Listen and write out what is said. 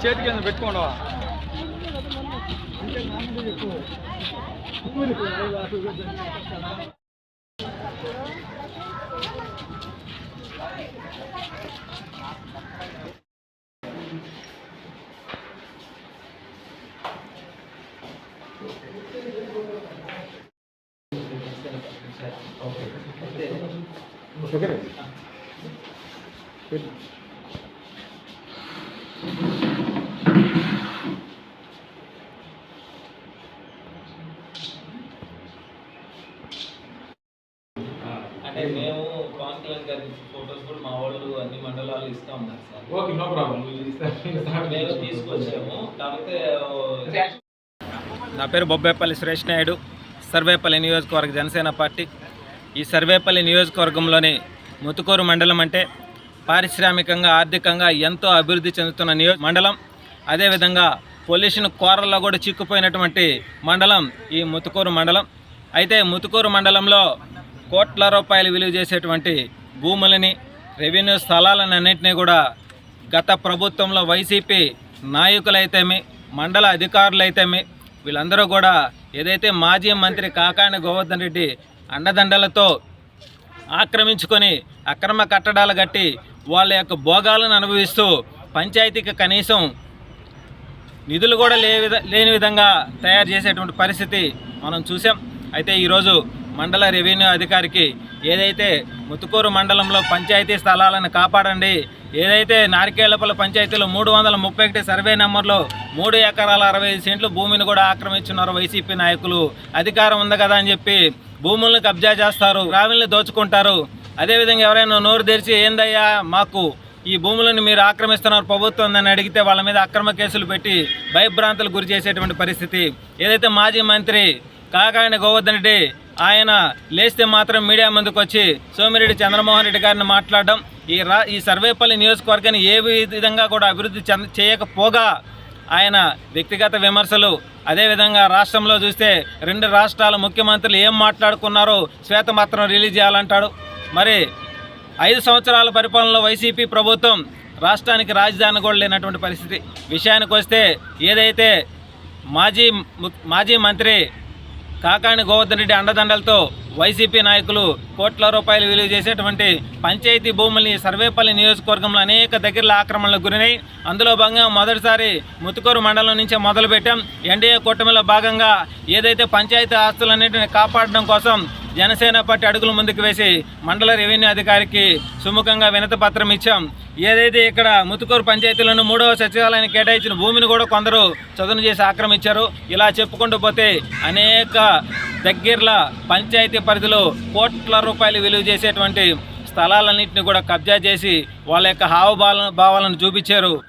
చేతికి పెట్టుకోండి. అంటే మేము పవన్ కళ్యాణ్ గారి ఫోటోస్ కూడా మా వాళ్ళు అన్ని మండలాలు ఇస్తా ఉన్నారు సార్. Okay, no problem. మేము తీసుకొచ్చాము. కాకపోతే నా పేరు బొబ్బేపల్లి సురేష్ నాయుడు, సర్వేపల్లి నియోజకవర్గ జనసేన పార్టీ. ఈ సర్వేపల్లి నియోజకవర్గంలోని ముతుకూరు మండలం అంటే పారిశ్రామికంగా ఆర్థికంగా ఎంతో అభివృద్ధి చెందుతున్న మండలం. అదేవిధంగా పొల్యూషన్ కోరల్లో కూడా చిక్కుపోయినటువంటి మండలం ఈ ముతుకూరు మండలం. అయితే ముతుకూరు మండలంలో కోట్ల రూపాయలు విలువ చేసేటువంటి భూములని, రెవెన్యూ స్థలాలను అన్నింటినీ కూడా గత ప్రభుత్వంలో వైసీపీ నాయకులైతేమి, మండల అధికారులైతేమి వీళ్ళందరూ కూడా ఏదైతే మాజీ మంత్రి కాకాణి గోవర్ధన్ రెడ్డి అండదండలతో ఆక్రమించుకొని అక్రమ కట్టడాలు కట్టి వాళ్ళ యొక్క భోగాలను అనుభవిస్తూ పంచాయతీకి కనీసం నిధులు కూడా లేని విధంగా తయారు చేసేటువంటి పరిస్థితి మనం చూసాం. అయితే ఈరోజు మండల రెవెన్యూ అధికారికి ఏదైతే ముతుకూరు మండలంలో పంచాయతీ స్థలాలను కాపాడండి, ఏదైతే నారికేళ్లపల్లి పంచాయతీలో 331 సర్వే నెంబర్లో 3 ఎకరాల 65 సెంట్లు భూమిని కూడా ఆక్రమించున్నారు వైసీపీ నాయకులు. అధికారం ఉంది కదా అని చెప్పి భూములను కబ్జా చేస్తారు, గ్రామీణులు దోచుకుంటారు. అదేవిధంగా ఎవరైనా నోరు తెరిచి ఏందయ్యా మాకు ఈ భూములను మీరు ఆక్రమిస్తున్నారు ప్రభుత్వం అని అడిగితే వాళ్ళ మీద అక్రమ కేసులు పెట్టి భయభ్రాంతులకు గురి చేసేటువంటి పరిస్థితి. ఏదైతే మాజీ మంత్రి కాకాణి గోవర్ధన్ రెడ్డి ఆయన లేస్తే మాత్రం మీడియా ముందుకు వచ్చి సోమిరెడ్డి చంద్రమోహన్ రెడ్డి గారిని మాట్లాడడం, ఈ సర్వేపల్లి నియోజకవర్గాన్ని ఏ విధంగా కూడా అభివృద్ధి చేయకపోగా ఆయన వ్యక్తిగత విమర్శలు. అదేవిధంగా రాష్ట్రంలో చూస్తే 2 రాష్ట్రాల ముఖ్యమంత్రులు ఏం మాట్లాడుకున్నారో శ్వేతపత్రం రిలీజ్ చేయాలంటాడు. మరి 5 సంవత్సరాల పరిపాలనలో వైసీపీ ప్రభుత్వం రాష్ట్రానికి రాజధాని కూడా లేనటువంటి పరిస్థితి. విషయానికి వస్తే ఏదైతే మాజీ మంత్రి కాకాణి గోవర్ధన్ రెడ్డి అండదండలతో వైసీపీ నాయకులు కోట్ల రూపాయలు విలువ చేసేటువంటి పంచాయతీ భూముల్ని సర్వేపల్లి నియోజకవర్గంలో అనేక దగ్గరలో ఆక్రమణలకు గురినాయి. అందులో భాగంగా మొదటిసారి ముతుకూరు మండలం నుంచే మొదలుపెట్టాం. ఎన్డీఏ కూటమిలో భాగంగా ఏదైతే పంచాయతీ ఆస్తులన్నింటినీ కాపాడడం కోసం జనసేన పార్టీ అడుగులు ముందుకు వేసి మండల రెవెన్యూ అధికారికి సుముఖంగా వినతి పత్రం ఇచ్చాం. ఏదైతే ఇక్కడ ముతుకూరు పంచాయతీలను 3వ సచివాలయాన్ని కేటాయించిన భూమిని కూడా కొందరు చదును చేసి ఆక్రమించారు. ఇలా చెప్పుకుంటూ పోతే అనేక దగ్గరల పంచాయతీ పరిధిలో కోట్ల రూపాయలు విలువ చేసేటువంటి స్థలాలన్నింటినీ కూడా కబ్జా చేసి వాళ్ళ యొక్క హావభావాలను చూపించారు.